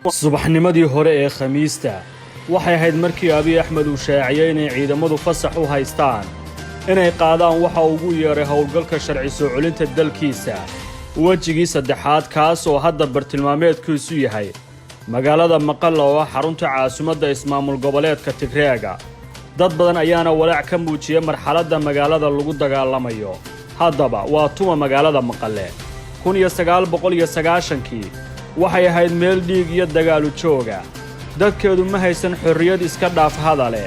subaxnimadii hore ee khamiista waxay ahayd markii Abiy Ahmed uu shaaciyay inay ciidamadu fasax u haystaan inay qaadaan waxa ugu yeeray howlgalka sharci soo celinta dalkiisa wajigii saddexaad kaas oo hadda bartilmaameedkiisu yahay magaalada Maqalla oo xarunta caasimadda ismaamul goboleedka Tigreega dad badan ayaana walaac ka muujiyay marxaladda magaalada lagu dagaalamayo haddaba waa tuma magaalada Maqalle 1990kii waxay ahayd meel dhiig iyo dagaal jooga dadkeedu ma haysan xorriyad iska dhaaf hadale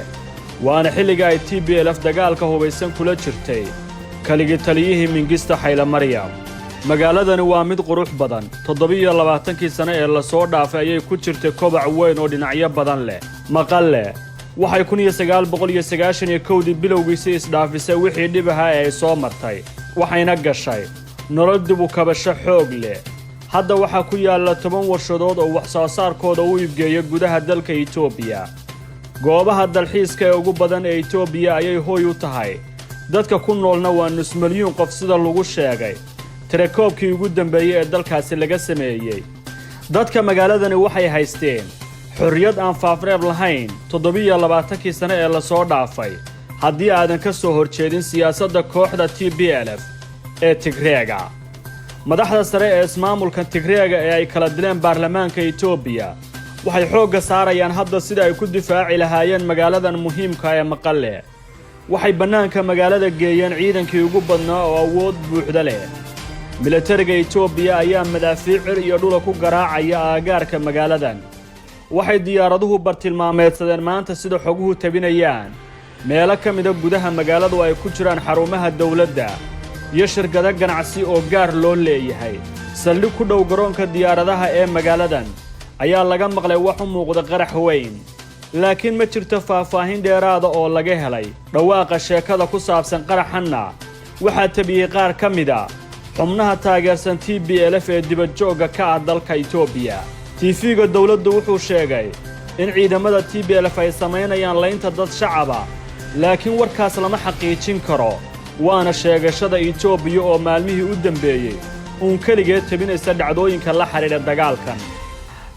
waana xilliga ay TPLF dagaalka hubaysan kula jirtay kaligi taliyihii Mingista Haile Mariam magaaladani waa mid qurux badan 27kii sano ee la soo dhaafay ayay ku jirtay kobac weyn oo dhinacyo badan leh Maqalle waxay 1991 bilowgiisii isdhaafisay wixii dhib ahaa ee ay soo martay waxayna gashay nolol dib u kabasho xoog leh hadda waxaa ku yaala 10 warshadood oo wax soo saarkooda u iibgeeya gudaha dalka Itoobiya goobaha dalxiiska ee ugu badan ee Itoobiya ayay hooy u tahay dadka ku noolna waa nus milyuun qof sida lagu sheegay tirakoobkii ugu dambeeyay ee dalkaasi laga sameeyay dadka magaaladani waxay haysteen xorriyad aan faafreeb lahayn 27kii sano ee la soo dhaafay haddii aadan ka soo horjeedin siyaasadda kooxda TPLF ee Tigreega madaxda sare ee ismaamulka Tigreega ee ay kala dileen baarlamaanka Itoobiya waxay xoogga saarayaan hadda sida ay ku difaaci lahaayeen magaaladan muhiimka ah ee Maqalle waxay banaanka magaalada geeyeen ciidankii ugu badnaa oo awood buuxda leh militariga Itoobiya ayaa madaafiic iyo dhul ku garaacaya aagaarka magaaladan waxay diyaaraduhu bartilmaameedsadeen maanta sida xoguhu tabinayaan meelo ka mid ah gudaha magaaladu ay ku jiraan xarumaha dawladda iyo shirkado ganacsi oo gaar loo leeyahay saldhig ku dhow garoonka diyaaradaha ee magaaladan ayaa laga maqlay wax u muuqda qarax weyn laakiin ma jirto faahfaahin dheeraada oo laga helay dhawaaqa sheekada ku saabsan qaraxanna waxaa tabiyay qaar ka mid ah xubnaha taageersan TPLF ee dibadjooga ka ah dalka Itoobiya TV-ga dawladdu wuxuu sheegay in ciidamada TPLF ay sameynayaan laynta dad shacaba laakiin warkaas lama xaqiijin karo waana sheegashada Itoobiya oo maalmihii u dambeeyay kaligeed tabinaysa dhacdooyinka la xiriira dagaalkan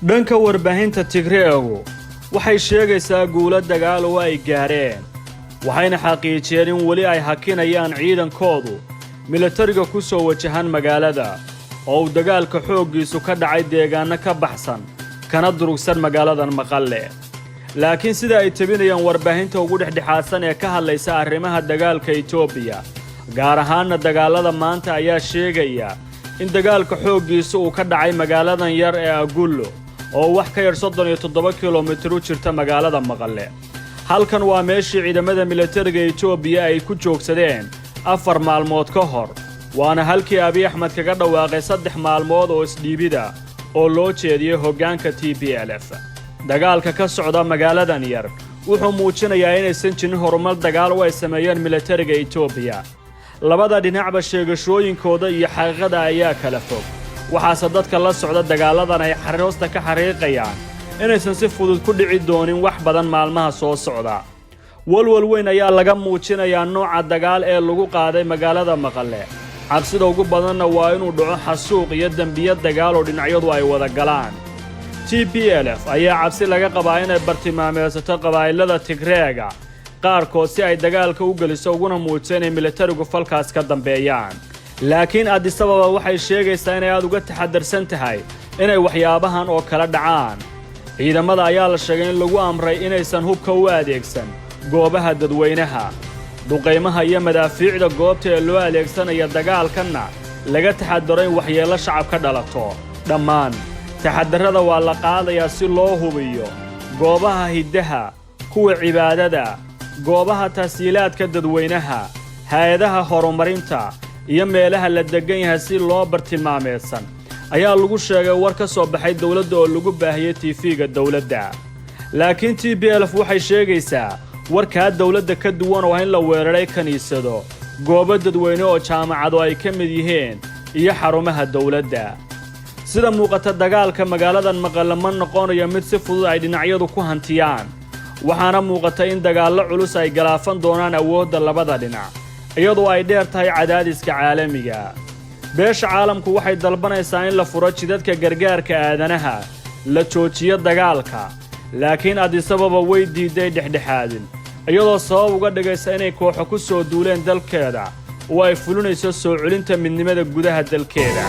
dhanka warbaahinta Tigreegu waxay sheegaysaa guulo dagaal oo ay gaareen waxayna xaqiijiyeen in wali ay hakinayaan ciidankoodu militariga ku soo wajahan magaalada oo dagaalka xooggiisu ka dhacay deegaano ka baxsan kana durugsan magaaladan Maqalle laakiin sida ay tabinayaan warbaahinta ugu dhexdhexaadsan ee ka hadlaysa arrimaha dagaalka Itoobiya gaar ahaan dagaalada maanta ayaa sheegaya in dagaalka xooggiisu uu ka dhacay magaaladan yar ee Agullo oo wax ka yar 37 kiiloomitir u jirta magaalada Maqalle halkan waa meeshii ciidamada militariga Itoobiya ay ku joogsadeen 4 maalmood ka hor waana halkii Abiy Ahmed kaga dhawaaqay 3 maalmood oo isdhiibida oo loo jeediyay hoggaanka TPLF dagaalka ka socda magaaladan yar wuxuu muujinayaa inaysan jirin horumar dagaal oo ay sameeyeen militariga Itoobiya labada dhinacba sheegashooyinkooda iyo xaqiiqada ayaa kala fog waxaase dadka la socda dagaaladan ay xaroosta ka xariiqayaan inaysan si fudud ku dhici doonin wax badan maalmaha soo socda walwal weyn ayaa laga muujinayaa nooca dagaal ee lagu qaaday magaalada Maqalle cabsida ugu badanna waa inuu dhaco xasuuq iyo dambiyo dagaal oo dhinacyadu ay wada galaan TPLF ayaa cabsi laga qabaa inay bartilmaameedsato qabaa'ilada Tigreega qaarkood si ay dagaalka u geliso uguna muujiyaan in militarigu falkaas ka dambeeyaan laakiin Addis Ababa waxay sheegaysaa inay aad uga taxadarsan tahay inay waxyaabahan oo kala dhacaan ciidamada ayaa la sheegay in lagu amray inaysan hubka u adeegsan goobaha dadweynaha duqeymaha iyo madaafiicda goobta ee loo adeegsanaya dagaalkanna laga taxadaro in waxyeello shacab ka dhalato dhammaan taxadarada waa la qaadayaa si loo hubiyo goobaha hiddaha kuwa cibaadada goobaha tasiilaadka dadweynaha hay'adaha horumarinta iyo meelaha la degan yahay si loo bartilmaameedsan ayaa lagu sheegay war ka soo baxay dawladda oo lagu baahiyay TV-ga dawladda laakiin TPLF waxay sheegaysaa warkaa dawladda ka duwan oo in la weeraray kaniisado goobo dadweyne oo jaamacado ay ka mid yihiin iyo xarumaha dawladda sida muuqata dagaalka magaaladan Maqalle ma noqonayo mid si fudud ay dhinacyadu ku hantiyaan waxaana muuqata in dagaallo culus ay galaafan doonaan awoodda labada dhinac iyadoo ay dheer tahay cadaadiska caalamiga beesha caalamku waxay dalbanaysaa in la furo jidadka gargaarka aadanaha la joojiyo dagaalka laakiin Addis Ababa way diiday dhexdhexaadin iyadoo sabab uga dhigaysa inay kooxo ku soo duuleen dalkeeda oo ay fulinayso soo celinta midnimada gudaha dalkeeda